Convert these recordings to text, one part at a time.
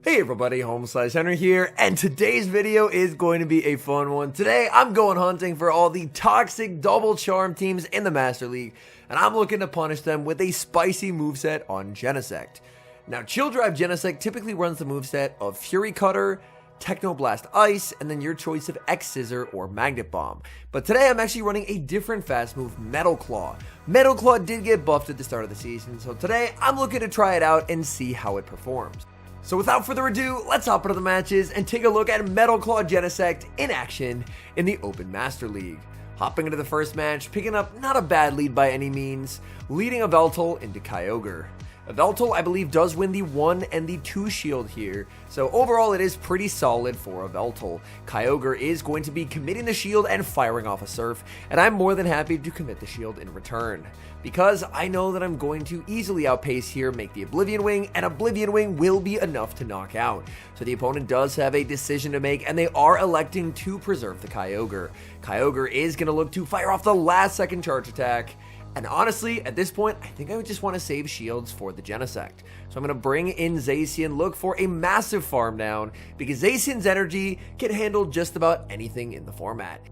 Hey everybody, HomeSliceHenry here, and today's video is going to be a fun one. Today, I'm going hunting for all the toxic double charm teams in the Master League, and I'm looking to punish them with a spicy moveset on Genesect. Now, Chill Drive Genesect typically runs the moveset of Fury Cutter, Techno Blast Ice, and then your choice of X Scissor or Magnet Bomb. But today I'm actually running a different fast move, Metal Claw. Metal Claw did get buffed at the start of the season, so today I'm looking to try it out and see how it performs. So without further ado, let's hop into the matches and take a look at Metal Claw Genesect in action in the Open Master League. Hopping into the first match, picking up not a bad lead by any means, leading Yveltal into Kyogre. Yveltal, I believe, does win the 1 and the 2 shield here, so overall it is pretty solid for Yveltal. Kyogre is going to be committing the shield and firing off a Surf, and I'm more than happy to commit the shield in return, because I know that I'm going to easily outpace here, make the Oblivion Wing, and Oblivion Wing will be enough to knock out. So the opponent does have a decision to make, and they are electing to preserve the Kyogre. Kyogre is going to look to fire off the last second charge attack, and honestly, at this point, I think I would just want to save shields for the Genesect. So I'm going to bring in Zacian, look for a massive farm down, because Zacian's energy can handle just about anything in the format.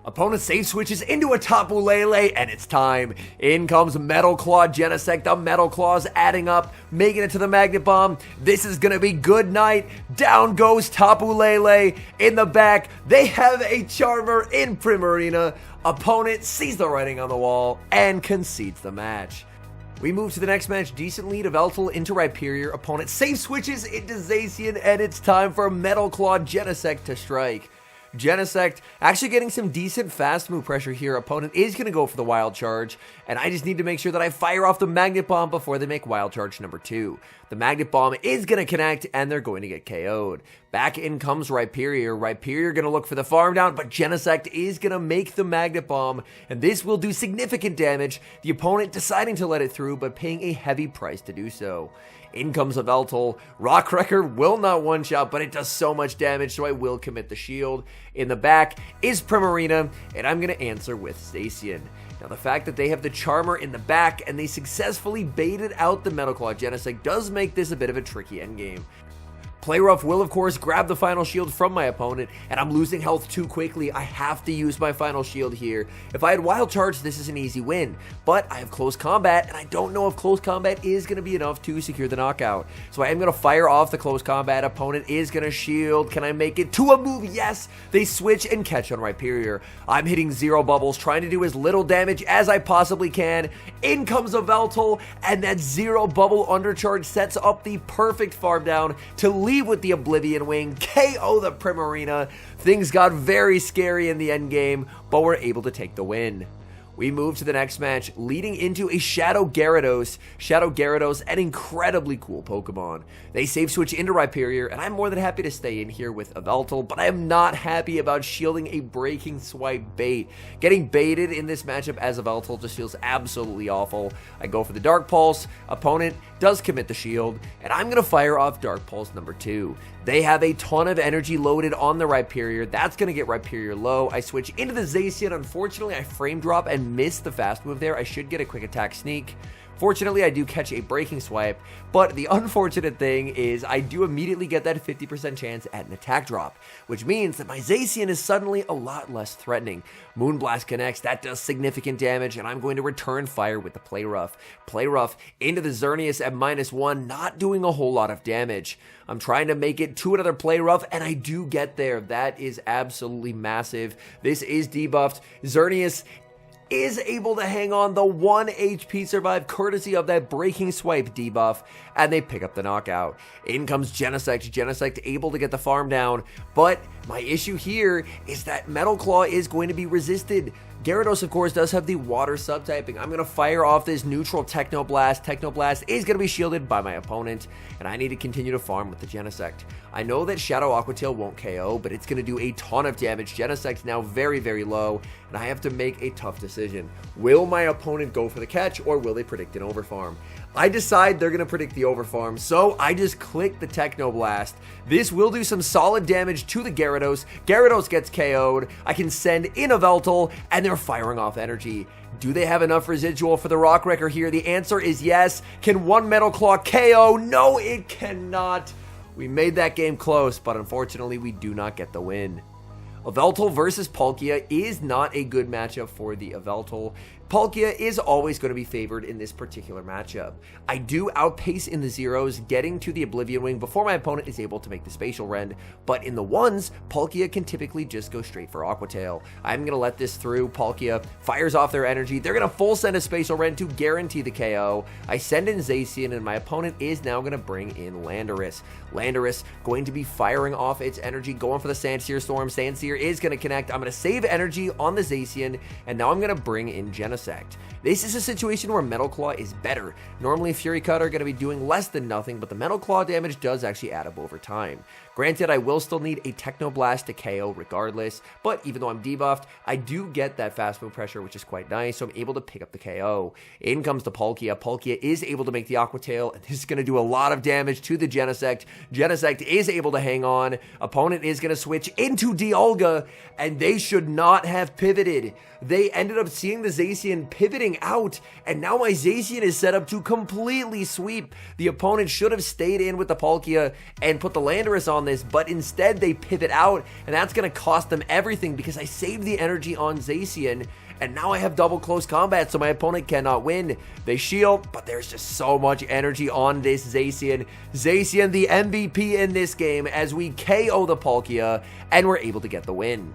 Opponent safe switches into a Tapu Lele, and it's time. In comes Metal Claw Genesect. The Metal Claw's adding up, making it to the Magnet Bomb. This is going to be good night. Down goes Tapu Lele. In the back, they have a Charmer in Primarina. Opponent sees the writing on the wall and concedes the match. We move to the next match. Decent lead of Yveltal into Rhyperior. Opponent safe switches into Zacian, and it's time for Metal Claw Genesect to strike. Genesect actually getting some decent fast move pressure here. Opponent is going to go for the Wild Charge, and I just need to make sure that I fire off the Magnet Bomb before they make Wild Charge number 2. The Magnet Bomb is going to connect, and they're going to get KO'd. Back in comes Rhyperior. Rhyperior going to look for the farm down, but Genesect is going to make the Magnet Bomb, and this will do significant damage. The opponent deciding to let it through, but paying a heavy price to do so. In comes Yveltal. Rock Wrecker will not one-shot, but it does so much damage, so I will commit the shield. In the back is Primarina, and I'm going to answer with Zacian. Now, the fact that they have the Charmer in the back, and they successfully baited out the Metal Claw Genesect does make this a bit of a tricky endgame. Play Rough will, of course, grab the final shield from my opponent, and I'm losing health too quickly. I have to use my final shield here. If I had Wild Charge, this is an easy win, but I have Close Combat, and I don't know if Close Combat is going to be enough to secure the knockout. So I am going to fire off the Close Combat. Opponent is going to shield. Can I make it to a move? Yes! They switch and catch on Rhyperior. I'm hitting 0 bubbles, trying to do as little damage as I possibly can. In comes Yveltal, and that 0 bubble undercharge sets up the perfect farm down to leave with the Oblivion Wing, KO the Primarina. Things got very scary in the end game, but we're able to take the win. We move to the next match, leading into a Shadow Gyarados. Shadow Gyarados, an incredibly cool Pokemon. They save switch into Rhyperior, and I'm more than happy to stay in here with Yveltal, but I am not happy about shielding a Breaking Swipe bait. Getting baited in this matchup as Yveltal just feels absolutely awful. I go for the Dark Pulse. Opponent does commit the shield, and I'm going to fire off Dark Pulse number 2. They have a ton of energy loaded on the Rhyperior. That's going to get Rhyperior low. I switch into the Zacian. Unfortunately, I frame drop and miss the fast move there. I should get a quick attack sneak. Fortunately, I do catch a Breaking Swipe, but the unfortunate thing is I do immediately get that 50% chance at an attack drop, which means that my Zacian is suddenly a lot less threatening. Moonblast connects, that does significant damage, and I'm going to return fire with the Play Rough. Play Rough into the Xerneas at -1, not doing a whole lot of damage. I'm trying to make it to another Play Rough, and I do get there. That is absolutely massive. This is debuffed. Xerneas is able to hang on. The 1 HP survive courtesy of that Breaking Swipe debuff, and they pick up the knockout. In comes Genesect. Genesect able to get the farm down, but my issue here is that Metal Claw is going to be resisted. Gyarados, of course, does have the water subtyping. I'm going to fire off this neutral Techno Blast. Techno Blast is going to be shielded by my opponent, and I need to continue to farm with the Genesect. I know that Shadow Aqua Tail won't KO, but it's going to do a ton of damage. Genesect's now very, very low, and I have to make a tough decision. Will my opponent go for the catch, or will they predict an overfarm? I decide they're going to predict the overfarm, so I just click the Techno Blast. This will do some solid damage to the Gyarados. Gyarados gets KO'd. I can send in Yveltal, and they're firing off energy. Do they have enough residual for the Rock Wrecker here? The answer is yes. Can one Metal Claw KO? No, it cannot. We made that game close, but unfortunately we do not get the win. Yveltal versus Palkia is not a good matchup for the Yveltal. Palkia is always going to be favored in this particular matchup. I do outpace in the zeros, getting to the Oblivion Wing before my opponent is able to make the Spatial Rend, but in the ones, Palkia can typically just go straight for Aqua Tail. I'm going to let this through. Palkia fires off their energy. They're going to full send a Spatial Rend to guarantee the KO. I send in Zacian, and my opponent is now going to bring in Landorus. Landorus going to be firing off its energy, going for the Sandsear Storm. Sandsear is going to connect. I'm going to save energy on the Zacian, and now I'm going to bring in Genesect. This is a situation where Metal Claw is better. Normally Fury Cut are going to be doing less than nothing, but the Metal Claw damage does actually add up over time. Granted, I will still need a Techno Blast to KO regardless, but even though I'm debuffed, I do get that fast move pressure, which is quite nice, so I'm able to pick up the KO. In comes the Palkia. Palkia is able to make the Aqua Tail, and this is going to do a lot of damage to the Genesect. Genesect is able to hang on. Opponent is going to switch into Dialga, and they should not have pivoted. They ended up seeing the Zacian pivoting out, and now my Zacian is set up to completely sweep. The opponent should have stayed in with the Palkia and put the Landorus on this, but instead they pivot out, and that's going to cost them everything because I saved the energy on Zacian, and now I have double close combat, so my opponent cannot win. They shield, but there's just so much energy on this Zacian. Zacian, the MVP in this game, as we KO the Palkia, and we're able to get the win.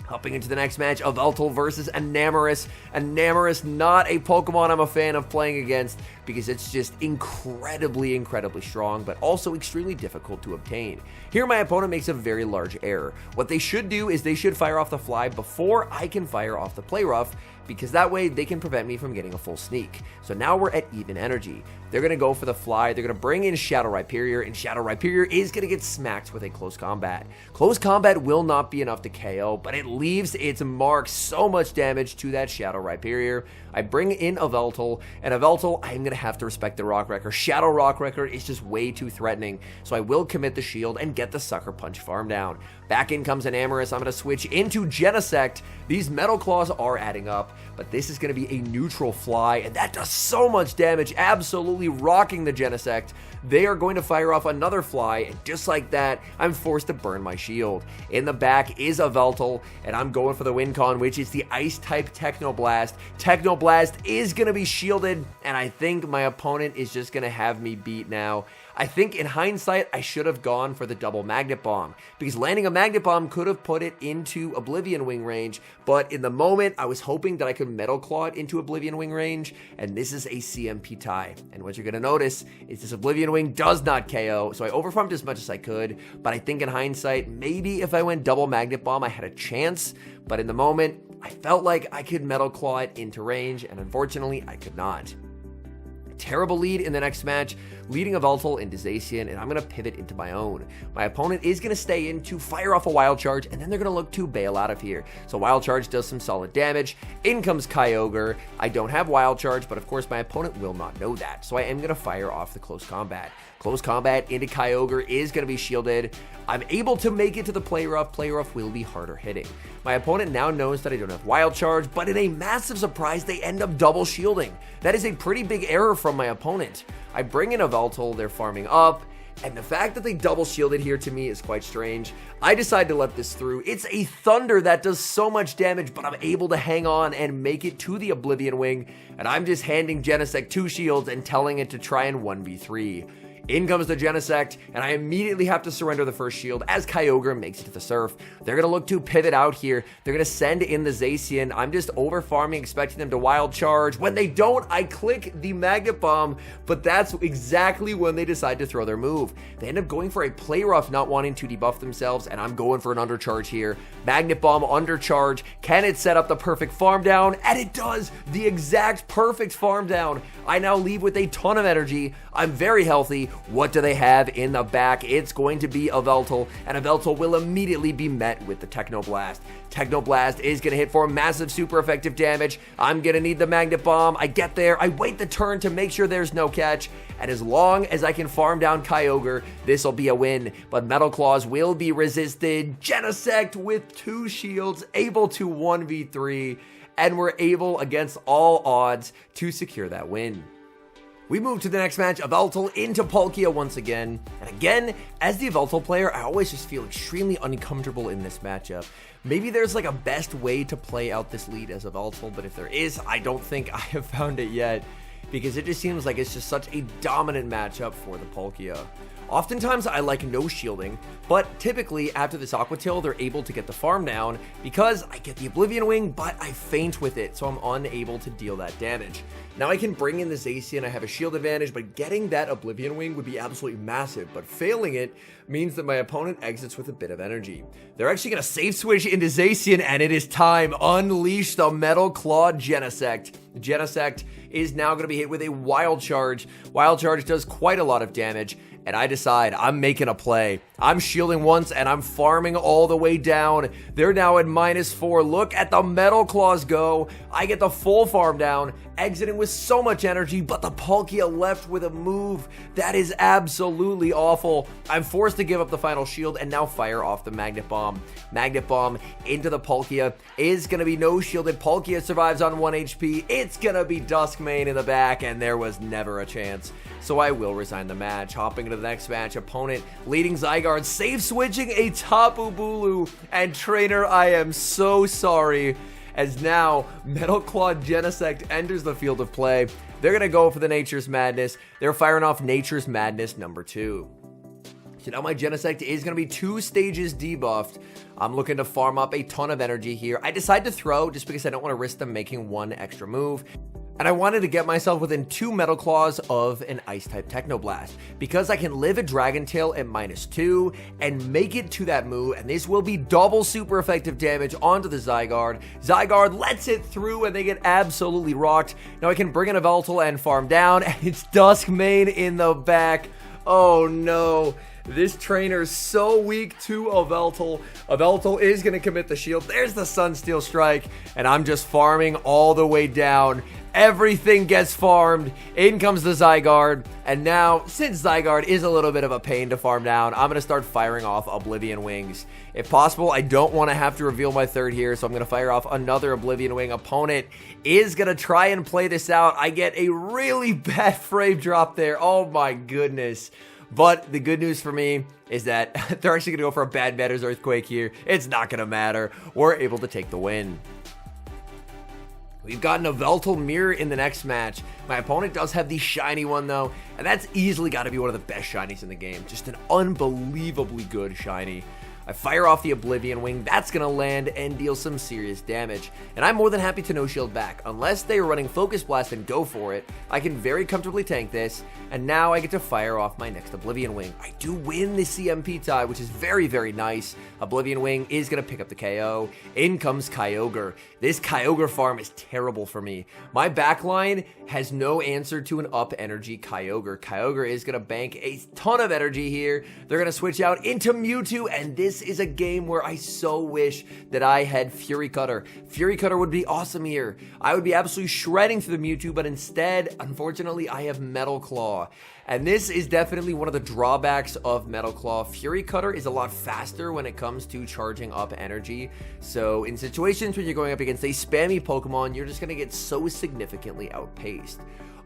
Hopping into the next match, Yveltal versus Enamorus. Enamorus, not a Pokemon I'm a fan of playing against because it's just incredibly strong, but also extremely difficult to obtain. Here, my opponent makes a very large error. What they should do is they should fire off the Fly before I can fire off the Play Rough, because that way they can prevent me from getting a full sneak. So now we're at even energy. They're going to go for the Fly. They're going to bring in Shadow Rhyperior, and Shadow Rhyperior is going to get smacked with a close combat. Close combat will not be enough to KO, but it leaves its mark. So much damage to that Shadow Rhyperior. I bring in Yveltal, and Yveltal, I'm going to have to respect the Rock Wrecker. Shadow Rock Wrecker is just way too threatening, so I will commit the shield and get the Sucker Punch farm down. Back in comes Enamorus. I'm going to switch into Genesect. These Metal Claws are adding up, but this is going to be a neutral Fly, and that does so much damage, absolutely rocking the Genesect. They are going to fire off another Fly, and just like that, I'm forced to burn my shield. In the back is Yveltal, and I'm going for the win con, which is the Ice-type Techno Blast. Techno Blast is going to be shielded, and I think my opponent is just going to have me beat now. I think in hindsight, I should have gone for the double Magnet Bomb, because landing a Magnet Bomb could have put it into Oblivion Wing range, but in the moment, I was hoping that I could Metal Claw it into Oblivion Wing range, and this is a CMP tie. And what you're going to notice is this Oblivion Wing does not KO, so I overfarmed as much as I could, but I think in hindsight, maybe if I went double Magnet Bomb, I had a chance, but in the moment, I felt like I could Metal Claw it into range, and unfortunately, I could not. Terrible lead in the next match, leading Yveltal into Zacian, and I'm going to pivot into my own. My opponent is going to stay in to fire off a Wild Charge, and then they're going to look to bail out of here. So Wild Charge does some solid damage. In comes Kyogre. I don't have Wild Charge, but of course my opponent will not know that, so I am going to fire off the Close Combat. Close Combat into Kyogre is going to be shielded. I'm able to make it to the Play Rough. Play Rough will be harder hitting. My opponent now knows that I don't have Wild Charge, but in a massive surprise, they end up double shielding. That is a pretty big error from my opponent. I bring in Yveltal, they're farming up, and the fact that they double shielded here to me is quite strange. I decide to let this through. It's a Thunder that does so much damage, but I'm able to hang on and make it to the Oblivion Wing, and I'm just handing Genesect 2 shields and telling it to try and 1v3. In comes the Genesect, and I immediately have to surrender the first shield as Kyogre makes it to the surf. They're going to look to pivot out here. They're going to send in the Zacian. I'm just over farming, expecting them to Wild Charge. When they don't, I click the Magnet Bomb, but that's exactly when they decide to throw their move. They end up going for a Play Rough, not wanting to debuff themselves, and I'm going for an Undercharge here. Magnet Bomb, Undercharge. Can it set up the perfect farm down? And it does! The exact perfect farm down. I now leave with a ton of energy. I'm very healthy. What do they have in the back? It's going to be Yveltal, and Yveltal will immediately be met with the Techno Blast. Techno Blast is going to hit for massive super effective damage. I'm going to need the Magnet Bomb. I get there. I wait the turn to make sure there's no catch, and as long as I can farm down Kyogre, this will be a win, but Metal Claws will be resisted. Genesect with 2 shields, able to 1v3, and we're able, against all odds, to secure that win. We move to the next match, Yveltal into Palkia once again. And again, as the Yveltal player, I always just feel extremely uncomfortable in this matchup. Maybe there's like a best way to play out this lead as Yveltal, but if there is, I don't think I have found it yet, because it just seems like it's just such a dominant matchup for the Palkia. Oftentimes I like no shielding, but typically after this Aqua Tail, they're able to get the farm down because I get the Oblivion Wing, but I faint with it, so I'm unable to deal that damage. Now I can bring in the Zacian, I have a shield advantage, but getting that Oblivion Wing would be absolutely massive, but failing it means that my opponent exits with a bit of energy. They're actually going to save switch into Zacian, and it is time. Unleash the Metal Claw Genesect. Genesect is now going to be hit with a Wild Charge. Wild Charge does quite a lot of damage, and I decide I'm making a play. I'm shielding once, and I'm farming all the way down. They're now at -4. Look at the Metal Claws go. I get the full farm down, exiting with so much energy, but the Palkia left with a move. That is absolutely awful. I'm forced to give up the final shield and now fire off the Magnet Bomb. Magnet Bomb into the Palkia is going to be no shielded. Palkia survives on 1 HP. It's going to be Duskmane in the back, and there was never a chance. So I will resign the match. Hopping into the next match, opponent leading Zygarde, save switching a Tapu Bulu, and trainer, I am so sorry, as now Metal Claw Genesect enters the field of play. They're going to go for the Nature's Madness. They're firing off Nature's Madness number 2. So now my Genesect is going to be 2 stages debuffed. I'm looking to farm up a ton of energy here. I decide to throw just because I don't want to risk them making 1 extra move. And I wanted to get myself within 2 Metal Claws of an Ice-type Technoblast, because I can live a Dragon Tail at -2 and make it to that move, and this will be double super effective damage onto the Zygarde. Zygarde lets it through, and they get absolutely rocked. Now I can bring in a Yveltal and farm down, and it's Duskmane in the back. Oh no. This trainer's so weak to Yveltal. Yveltal is going to commit the shield. There's the Sunsteel Strike, and I'm just farming all the way down. Everything gets farmed. In comes the Zygarde, and now, since Zygarde is a little bit of a pain to farm down, I'm going to start firing off Oblivion Wings. If possible, I don't want to have to reveal my third here, so I'm going to fire off another Oblivion Wing. Opponent is going to try and play this out. I get a really bad frame drop there. Oh my goodness. But the good news for me is that they're actually going to go for a bad Meta's Earthquake here. It's not going to matter. We're able to take the win. We've got an Yveltal Mirror in the next match. My opponent does have the shiny one though, and that's easily got to be one of the best shinies in the game. Just an unbelievably good shiny. I fire off the Oblivion Wing. That's going to land and deal some serious damage. And I'm more than happy to no shield back. Unless they are running Focus Blast and go for it, I can very comfortably tank this. And now I get to fire off my next Oblivion Wing. I do win the CMP tie, which is very, very nice. Oblivion Wing is going to pick up the KO. In comes Kyogre. This Kyogre farm is terrible for me. My backline has no answer to an up energy Kyogre. Kyogre is going to bank a ton of energy here. They're going to switch out into Mewtwo, and this is a game where I so wish that I had Fury Cutter. Fury Cutter would be awesome here. I would be absolutely shredding through the Mewtwo, but instead, unfortunately, I have Metal Claw. And this is definitely one of the drawbacks of Metal Claw. Fury Cutter is a lot faster when it comes to charging up energy. So in situations when you're going up against a spammy Pokemon, you're just going to get so significantly outpaced.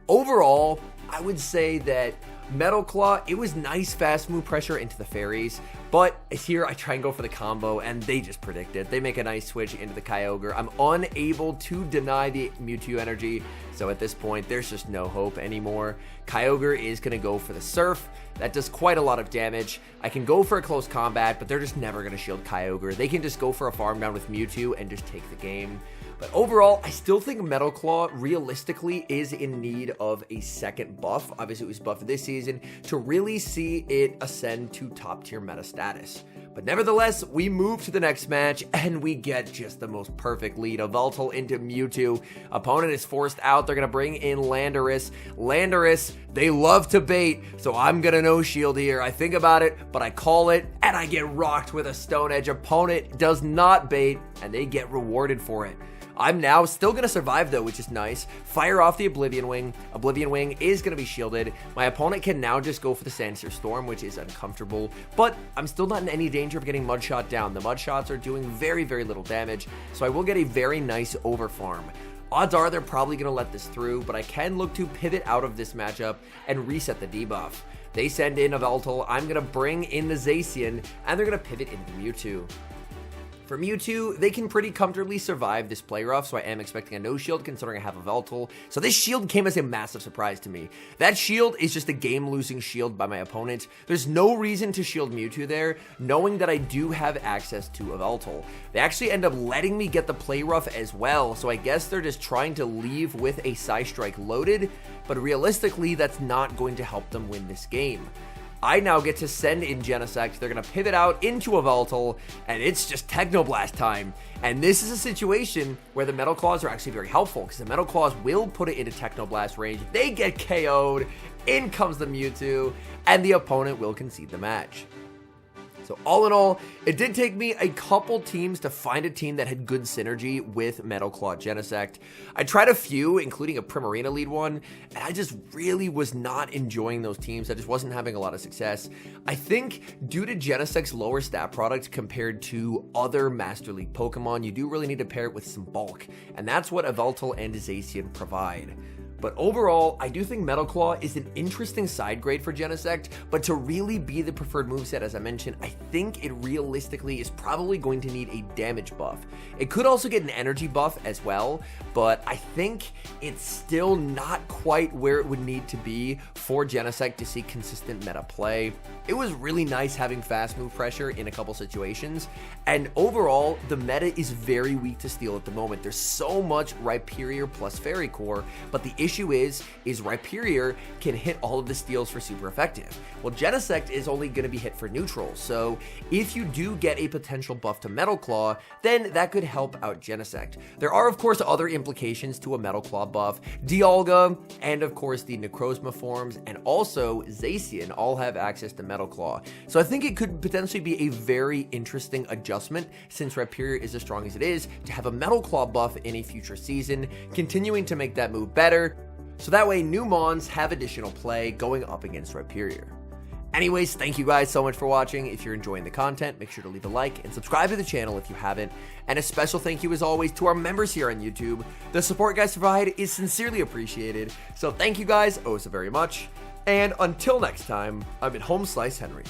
Overall, I would say that Metal Claw, it was nice fast move pressure into the fairies, but here I try and go for the combo, and they just predict it. They make a nice switch into the Kyogre. I'm unable to deny the Mewtwo energy, so at this point, there's just no hope anymore. Kyogre is going to go for the Surf. That does quite a lot of damage. I can go for a close combat, but they're just never going to shield Kyogre. They can just go for a farm down with Mewtwo and just take the game. But overall, I still think Metal Claw realistically is in need of a second buff. Obviously, it was buffed this season to really see it ascend to top tier meta status. But nevertheless, we move to the next match, and we get just the most perfect lead. Yveltal into Mewtwo. Opponent is forced out. They're going to bring in Landorus. Landorus, they love to bait, so I'm going to no shield here. I think about it, but I call it, and I get rocked with a Stone Edge. Opponent does not bait, and they get rewarded for it. I'm now still going to survive though, which is nice. Fire off the Oblivion Wing. Oblivion Wing is going to be shielded. My opponent can now just go for the Sandsear Storm, which is uncomfortable, but I'm still not in any danger of getting Mud Shot down. The Mud Shots are doing very, very little damage, so I will get a very nice overfarm. Odds are they're probably going to let this through, but I can look to pivot out of this matchup and reset the debuff. They send in a Veltal, I'm going to bring in the Zacian, and they're going to pivot into Mewtwo. For Mewtwo, they can pretty comfortably survive this play rough, so I am expecting a no shield considering I have a Veltal. So this shield came as a massive surprise to me. That shield is just a game-losing shield by my opponent. There's no reason to shield Mewtwo there, knowing that I do have access to a Veltal. They actually end up letting me get the play rough as well, so I guess they're just trying to leave with a Psystrike loaded, but realistically, that's not going to help them win this game. I now get to send in Genesect. They're going to pivot out into a Veltal, and it's just Technoblast time. And this is a situation where the Metal Claws are actually very helpful, because the Metal Claws will put it into Technoblast range. They get KO'd, in comes the Mewtwo, and the opponent will concede the match. So all in all, it did take me a couple teams to find a team that had good synergy with Metal Claw Genesect. I tried a few, including a Primarina lead one, and I just really was not enjoying those teams. I just wasn't having a lot of success. I think due to Genesect's lower stat product compared to other Master League Pokemon, you do really need to pair it with some bulk, and that's what a Veltal and a Zacian provide. But overall, I do think Metal Claw is an interesting side grade for Genesect, but to really be the preferred moveset, as I mentioned, I think it realistically is probably going to need a damage buff. It could also get an energy buff as well, but I think it's still not quite where it would need to be for Genesect to see consistent meta play. It was really nice having fast move pressure in a couple situations, and overall, the meta is very weak to Steel at the moment. There's so much Rhyperior plus Fairy Core, but the issue is Rhyperior can hit all of the steals for super effective. Well, Genesect is only going to be hit for neutral, so if you do get a potential buff to Metal Claw, then that could help out Genesect. There are, of course, other implications to a Metal Claw buff. Dialga, and of course the Necrozma forms, and also Zacian all have access to Metal Claw. So I think it could potentially be a very interesting adjustment, since Rhyperior is as strong as it is, to have a Metal Claw buff in a future season, continuing to make that move better. So that way, new Mons have additional play going up against Rhyperior. Anyways, thank you guys so much for watching. If you're enjoying the content, make sure to leave a like and subscribe to the channel if you haven't. And a special thank you as always to our members here on YouTube. The support guys provide is sincerely appreciated. So thank you guys oh so very much. And until next time, I've been HomeSliceHenry.